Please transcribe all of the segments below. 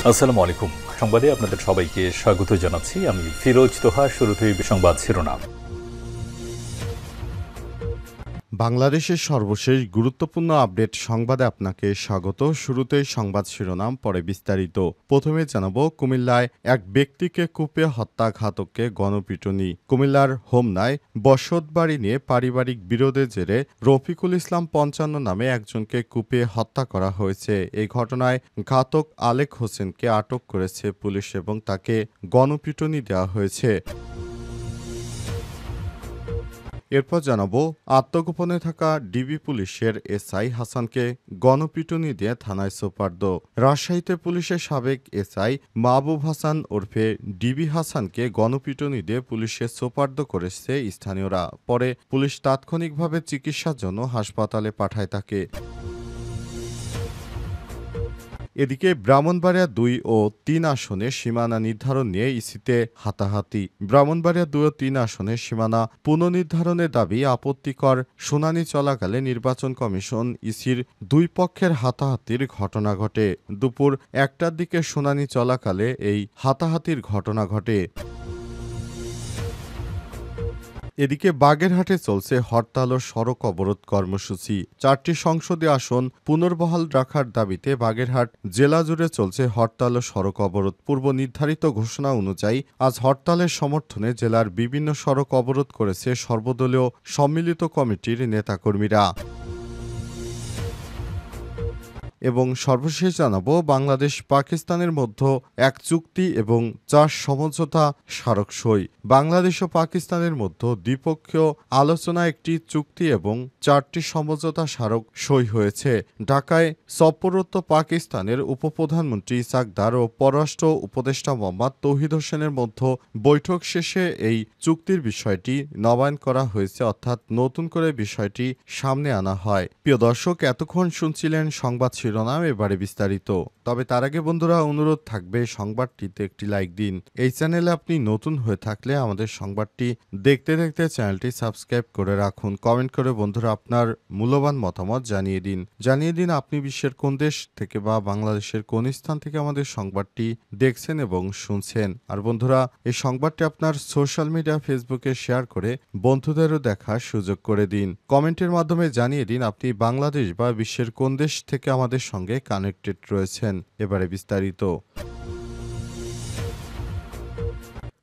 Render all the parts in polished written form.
আসসালামু আলাইকুম। সংবাদে আপনাদের সবাইকে স্বাগত জানাচ্ছি। আমি ফিরোজ তোহা। শুরুতেই সংবাদ শিরোনাম। বাংলাদেশের সর্বশেষ গুরুত্বপূর্ণ আপডেট সংবাদে আপনাকে স্বাগত। শুরুতেই সংবাদ শিরোনাম, পরে বিস্তারিত। প্রথমে জানাবো, কুমিল্লায় এক ব্যক্তিকে কুপিয়ে হত্যাঘাতককে গণপিটুনি। কুমিল্লার হোমনায় বসতবাড়ি নিয়ে পারিবারিক বিরোধের জেরে রফিকুল ইসলাম ৫৫ নামে একজনকে কুপিয়ে হত্যা করা হয়েছে। এই ঘটনায় ঘাতক আলেক হোসেনকে আটক করেছে পুলিশ এবং তাকে গণপিটুনি দেওয়া হয়েছে। এরপর জানাবো, আত্মগোপনে থাকা ডিবি পুলিশের এসআই হাসানকে গণপিটুনি দিয়ে থানায় সোপর্দ। রাজশাহীতে পুলিশের সাবেক এসআই মাহবুব হাসান ওরফে ডিবি হাসানকে গণপিটুনি দিয়ে পুলিশের সোপর্দ করেছে স্থানীয়রা। পরে পুলিশ তাৎক্ষণিকভাবে চিকিৎসার জন্য হাসপাতালে পাঠায় তাকে। এদিকে ব্রাহ্মণবাড়িয়া ২ ও ৩ আসনে সীমানা নির্ধারণ নিয়ে ইসিতে হাতাহাতি। ব্রাহ্মণবাড়িয়া ২ ও ৩ আসনের সীমানা পুনর্নির্ধারণের দাবি আপত্তিকর শুনানি চলাকালে নির্বাচন কমিশন ইসির দুই পক্ষের হাতাহাতির ঘটনা ঘটে। দুপুর ১টার দিকে শুনানি চলাকালে এই হাতাহাতির ঘটনা ঘটে। এদিকে বাগেরহাটে চলছে হরতাল ও সড়ক অবরোধ কর্মসূচি। ৪টি সংসদীয় আসন পুনর্বহাল রাখার দাবিতে বাগেরহাট জেলা জুড়ে চলছে হরতাল ও সড়ক অবরোধ। পূর্ব নির্ধারিত ঘোষণা অনুযায়ী আজ হরতালের সমর্থনে জেলার বিভিন্ন সড়ক অবরোধ করেছে সর্বদলীয় সম্মিলিত কমিটির নেতাকর্মীরা। এবং সর্বশেষ জানাবো, বাংলাদেশ পাকিস্তানের মধ্যে এক চুক্তি এবং ৪ সমঝোতা স্মারক সই। বাংলাদেশ ও পাকিস্তানের মধ্যে দ্বিপক্ষীয় আলোচনায় একটি চুক্তি এবং ৪টি সমঝোতা স্মারক সই হয়েছে। ঢাকায় সফররত পাকিস্তানের উপপ্রধানমন্ত্রী ইসহাক দার ও পররাষ্ট্র উপদেষ্টা মোহাম্মদ তৌহিদ হোসেনের মধ্যে বৈঠক শেষে এই চুক্তির বিষয়টি নবায়ন করা হয়েছে, অর্থাৎ নতুন করে বিষয়টি সামনে আনা হয়। প্রিয় দর্শক, এতক্ষণ শুনছিলেন সংবাদ শিরোনাম, এবারে বিস্তারিত। তবে তার আগে বন্ধুরা, অনুরোধ থাকবে সংবাদটিতে একটি লাইক দিন। এই চ্যানেলে আপনি নতুন হয়ে থাকলে আমাদের সংবাদটি দেখতে দেখতে চ্যানেলটি সাবস্ক্রাইব করে রাখুন। কমেন্ট করে বন্ধুরা আপনার মূল্যবান মতামত জানিয়ে দিন আপনি বিশ্বের কোন দেশ থেকে বা বাংলাদেশের কোন স্থান থেকে আমাদের সংবাদটি দেখছেন এবং শুনছেন। আর বন্ধুরা, এই সংবাদটি আপনার সোশ্যাল মিডিয়া ফেসবুকে শেয়ার করে বন্ধুদেরও দেখার সুযোগ করে দিন। কমেন্টের মাধ্যমে জানিয়ে দিন আপনি বাংলাদেশ বা বিশ্বের কোন দেশ থেকে আমাদের সঙ্গে কানেক্টেড রয়েছেন। এবারে বিস্তারিত।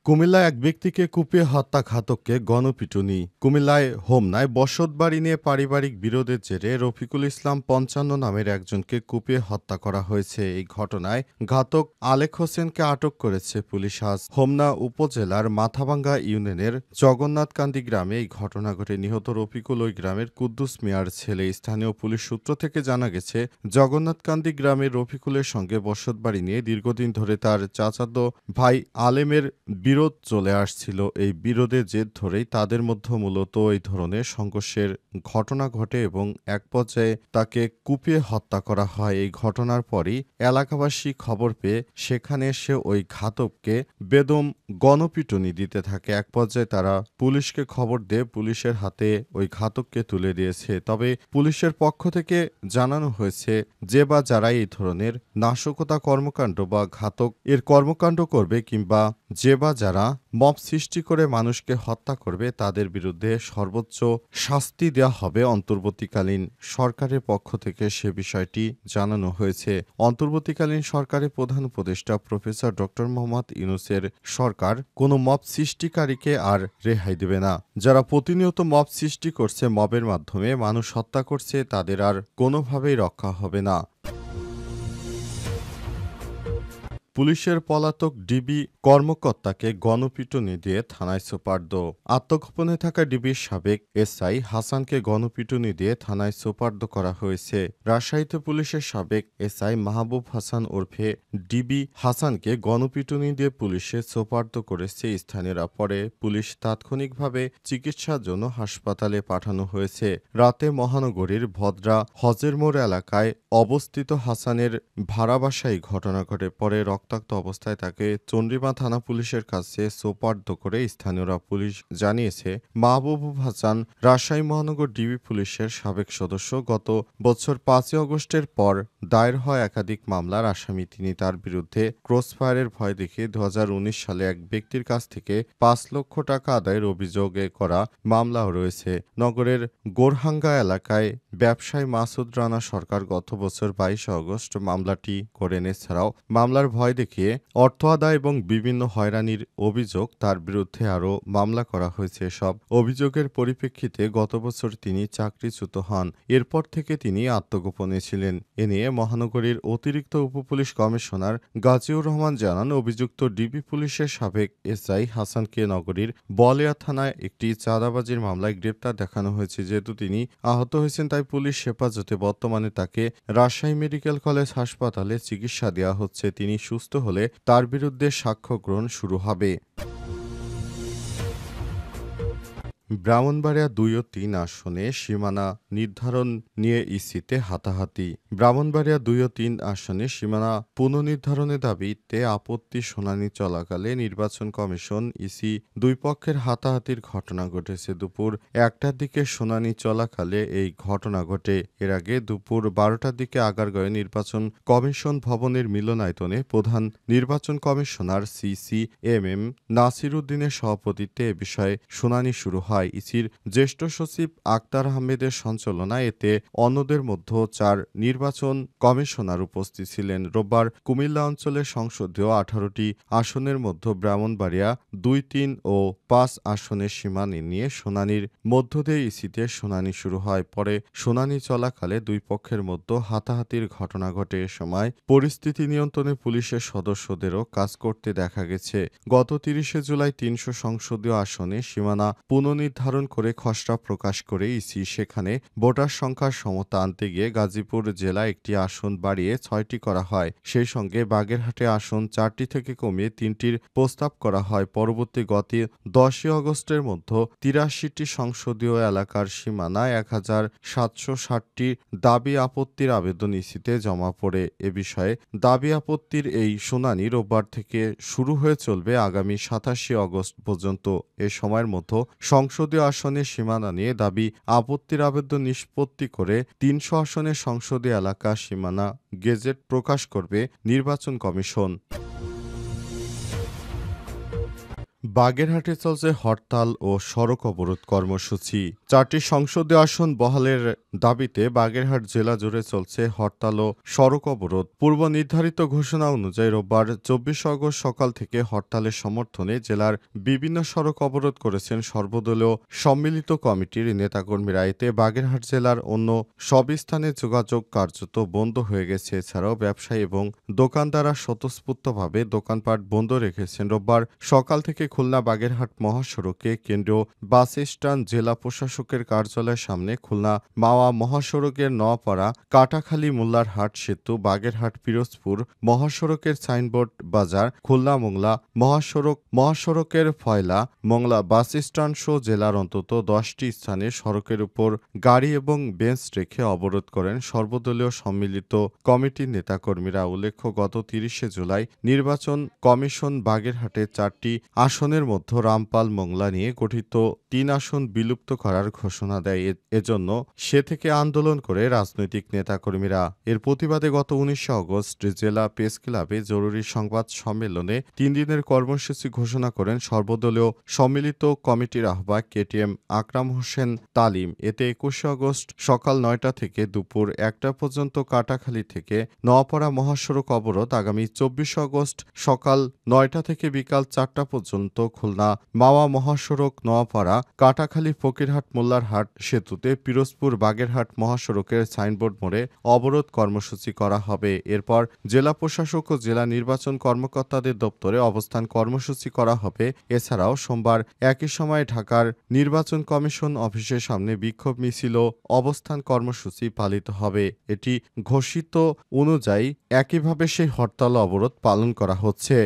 কুমিল্লায় এক ব্যক্তিকে কুপিয়ে হত্যাঘাতককে গণপিটুনি। কুমিল্লায় হোমনায় বসতবাড়ি নিয়ে পারিবারিক বিরোধের জেরে রফিকুল ইসলাম ৫৫ নামের একজনকে কুপিয়ে হত্যা করা হয়েছে। এই ঘটনায় ঘাতক আলেক হোসেনকে আটক করেছে পুলিশ আজ। হোমনা উপজেলার মাথাভাঙ্গা ইউনিয়নের জগন্নাথকান্দি গ্রামে এই ঘটনা ঘটে। নিহত রফিকুল ওই গ্রামের কুদ্দুস মিয়ার ছেলে। স্থানীয় পুলিশ সূত্র থেকে জানা গেছে, জগন্নাথকান্দি গ্রামের রফিকুলের সঙ্গে বসতবাড়ি নিয়ে দীর্ঘদিন ধরে তার চাচাতো ভাই আলেমের বিরোধ চলে আসছিল। এই বিরোধের জের ধরেই তাদের মধ্যে মূলত এই ধরনের সংঘর্ষের ঘটনা ঘটে এবং এক পর্যায়ে তাকে কুপিয়ে হত্যা করা হয়। এই ঘটনার পরই এলাকাবাসী খবর পেয়ে সেখানে এসে ওই ঘাতককে বেদম গণপিটুনি দিতে থাকে। এক পর্যায়ে তারা পুলিশকে খবর দিয়ে পুলিশের হাতে ওই ঘাতককে তুলে দিয়েছে। তবে পুলিশের পক্ষ থেকে জানানো হয়েছে, যে বা যারা এই ধরনের নাশকতা কর্মকাণ্ড বা ঘাতক এর কর্মকাণ্ড করবে কিংবা যে বা যারা মব সৃষ্টি করে মানুষকে হত্যা করবে তাদের বিরুদ্ধে সর্বোচ্চ শাস্তি দেওয়া হবে। অন্তর্বর্তীকালীন সরকারের পক্ষ থেকে সে বিষয়টি জানানো হয়েছে। অন্তর্বর্তীকালীন সরকারের প্রধান উপদেষ্টা প্রফেসর ড. মোহাম্মদ ইউনূসের সরকার কোনো মব সৃষ্টিকারীকে আর রেহাই দেবে না। যারা প্রতিনিয়ত মব সৃষ্টি করছে, মবের মাধ্যমে মানুষ হত্যা করছে, তাদের আর কোনোভাবেই রক্ষা হবে না। পুলিশের পলাতক ডিবি কর্মকর্তাকে গণপিটুনি দিয়ে থানায় সোপর্দ। আত্মগোপনে থাকা ডিবির সাবেক এসআই হাসানকে গণপিটুনি দিয়ে থানায় সোপর্দ করা হয়েছে। রাজশাহীতে পুলিশের সাবেক এসআই মাহবুব হাসান ওরফে ডিবি হাসানকে গণপিটুনি দিয়ে পুলিশে সোপর্দ করেছে স্থানীয়রা। পরে পুলিশ তাৎক্ষণিকভাবে চিকিৎসার জন্য হাসপাতালে পাঠানো হয়েছে। রাতে মহানগরীর ভদ্রা হজের মোড় এলাকায় অবস্থিত হাসানের ভাড়া বাসায় ঘটনা ঘটে। পরে রক্তাক্ত অবস্থায় তাকে চন্দ্রিমা থানা পুলিশের কাছে সোপর্দ করে স্থানীয়রা। পুলিশ জানিয়েছে, মাহবুব হাসান রাজশাহী মহানগর ডিবি পুলিশের সাবেক সদস্য। গত বছর ৫ই আগস্টের পর দায়ের হয় একাধিক মামলার আসামি তিনি। তার বিরুদ্ধে ক্রসফায়ারের ভয় দেখিয়ে ২০১৯ সালে এক ব্যক্তির কাছ থেকে ৫ লক্ষ টাকা আদায়ের অভিযোগে করা মামলাও রয়েছে। নগরের গোরহাঙ্গা এলাকায় ব্যবসায়ী মাসুদ রানা সরকার গত বছর ২২ আগস্ট মামলাটি করেন। এছাড়াও মামলার ভয় দেখিয়ে অর্থ আদায় এবং বিভিন্ন হয়রানির অভিযোগ তার বিরুদ্ধে আরও মামলা করা হয়েছে। সব অভিযোগের পরিপ্রেক্ষিতে গত বছর তিনি চাকরিচ্যুত হন। এরপর থেকে তিনি আত্মগোপনে ছিলেন। এ নিয়ে মহানগরীর অতিরিক্ত উপপুলিশ কমিশনার গাজীউর রহমান জানান, অভিযুক্ত ডিবি পুলিশের সাবেক এসআই হাসানকে নগরীর বলিয়া থানায় একটি চাঁদাবাজির মামলায় গ্রেপ্তার দেখানো হয়েছে। যেহেতু তিনি আহত হয়েছেন তাই পুলিশ হেফাজতে বর্তমানে তাকে রাজশাহী মেডিকেল কলেজ হাসপাতালে চিকিৎসা দেওয়া হচ্ছে। তিনি সুস্থ হলে তার বিরুদ্ধে সাক্ষ্য গ্রহণ শুরু হবে। ব্রাহ্মণবাড়িয়া ২ ও ৩ আসনে সীমানা নির্ধারণ নিয়ে ইসিতে হাতাহাতি। ব্রাহ্মণবাড়িয়া ২ ও ৩ আসনে সীমানা পুনর্নির্ধারণের দাবিতে আপত্তি শুনানি চলাকালে নির্বাচন কমিশন ইসি দুই পক্ষের হাতাহাতির ঘটনা ঘটেছে। দুপুর ১টার দিকে শুনানি চলাকালে এই ঘটনা ঘটে। এর আগে দুপুর ১২টার দিকে আগারগাঁওয়ে নির্বাচন কমিশন ভবনের মিলনায়তনে প্রধান নির্বাচন কমিশনার সিসিএমএম নাসির উদ্দিনের সভাপতিত্বে এ বিষয়ে শুনানি শুরু হয়। ইসির জ্যেষ্ঠ সচিব আক্তার আহমেদের সঞ্চালনায় এতে অন্যদের মধ্যে ৪ নির্বাচন কমিশনার উপস্থিত ছিলেন। রোববার কুমিল্লা অঞ্চলের সংসদীয় ১৮টি আসনের মধ্যে ব্রাহ্মণবাড়িয়া ২, ৩ ও ৫ আসনের সীমানা নিয়ে শুনানির মধ্য দিয়ে ইসিতে শুনানি শুরু হয়। পরে শুনানি চলাকালে দুই পক্ষের মধ্যে হাতাহাতির ঘটনা ঘটে। এ সময় পরিস্থিতি নিয়ন্ত্রণে পুলিশের সদস্যদেরও কাজ করতে দেখা গেছে। গত ৩০শে জুলাই ৩০০ সংসদীয় আসনে সীমানা পুনর্নির্ধারণ করে খসড়া প্রকাশ করে ইসি সেখানে ভোটার সংখ্যার সমতা আনতে গিয়ে গাজীপুর জেলায় একটি আসন বাড়িয়ে ৬টি করা হয়। সেই সঙ্গে বাগেরহাটে আসন ৪টি থেকে কমিয়ে ৩টির প্রস্তাব করা হয়। পরবর্তী গত ১০ই আগস্টের মধ্যে ৮৩টি সংসদীয় এলাকার সীমানায় ১,৭৬০টি দাবি আপত্তির আবেদন ইসিতে জমা পড়ে। এ বিষয়ে দাবি আপত্তির এই শুনানি রোববার থেকে শুরু হয়ে চলবে আগামী ২৭শে আগস্ট পর্যন্ত। এ সময়ের মধ্যে সংসদীয় আসনের সীমানা নিয়ে দাবি আপত্তির আবেদন নিষ্পত্তি করে ৩০০ আসনের সংসদীয় এলাকা সীমানা গেজেট প্রকাশ করবে নির্বাচন কমিশন। বাগেরহাটে চলছে হরতাল ও সড়ক অবরোধ কর্মসূচি। ৪টি সংসদীয় আসন বহালের দাবিতে বাগেরহাট জেলা জুড়ে চলছে হরতাল ও সড়ক অবরোধ। পূর্ব নির্ধারিত ঘোষণা অনুযায়ী রোববার ২৪ আগস্ট সকাল থেকে হরতালের সমর্থনে জেলার বিভিন্ন সড়ক অবরোধ করেছেন সর্বদলীয় সম্মিলিত কমিটির নেতাকর্মীরা। এতে বাগেরহাট জেলার অন্য সব স্থানে যোগাযোগ কার্যত বন্ধ হয়ে গেছে। এছাড়াও ব্যবসায়ী এবং দোকানদাররা স্বতঃস্ফূর্তভাবে দোকানপাট বন্ধ রেখেছেন। রোববার সকাল থেকে খুলনা বাগেরহাট মহাসড়কে কেন্দ্রীয় বাস স্ট্যান্ড, জেলা প্রশাসকের কার্যালয়ের সামনে, খুলনা মাওয়া মহাসড়কের নওয়াপাড়া কাটাখালী মোল্লারহাট সেতু, বাগেরহাট পিরোজপুর মহাসড়কের সাইনবোর্ড বাজার, খুলনা মোংলা মহাসড়কের ফয়লা মোংলা বাস স্ট্যান্ড সহ জেলার অন্তত ১০টি স্থানে সড়কের উপর গাড়ি এবং বেঞ্চ রেখে অবরোধ করেন সর্বদলীয় সম্মিলিত কমিটির নেতাকর্মীরা। উল্লেখ্য, গত ৩০শে জুলাই নির্বাচন কমিশন বাগেরহাটে ৪টি আসনের মধ্যে রামপাল মোংলা নিয়ে গঠিত ৩ আসন বিলুপ্ত করার ঘোষণা দেয়। এজন্য সে থেকে আন্দোলন করে রাজনৈতিক নেতাকর্মীরা। এর প্রতিবাদে গত ১৯শে আগস্ট জেলা প্রেস ক্লাবে জরুরি সংবাদ সম্মেলনে ৩ দিনের কর্মসূচি ঘোষণা করেন সর্বদলীয় সম্মিলিত কমিটির আহ্বায়ক কেটিএম আকরাম হোসেন তালিম। এতে ২১শে আগস্ট সকাল ৯টা থেকে দুপুর ১টা পর্যন্ত কাটাখালী থেকে নওয়াপাড়া মহাসড়ক অবরোধ, আগামী ২৪শে আগস্ট সকাল ৯টা থেকে বিকাল ৪টা পর্যন্ত খুলনা মাওয়া মহাসড়ক নওয়াপাড়া কাটাখালী ফকিরহাট মোল্লারহাট সেতুতে পিরোজপুর বাগেরহাট মহাসড়কের সাইনবোর্ড মোড়ে অবরোধ কর্মসূচি করা হবে। এরপর জেলা প্রশাসক ও জেলা নির্বাচন কর্মকর্তাদের দপ্তরে অবস্থান কর্মসূচি করা হবে। এছাড়াও সোমবার একই সময়ে ঢাকার নির্বাচন কমিশন অফিসের সামনে বিক্ষোভ মিছিল ও অবস্থান কর্মসূচি পালিত হবে। এটি ঘোষিত অনুযায়ী একইভাবে সেই হরতাল অবরোধ পালন করা হচ্ছে।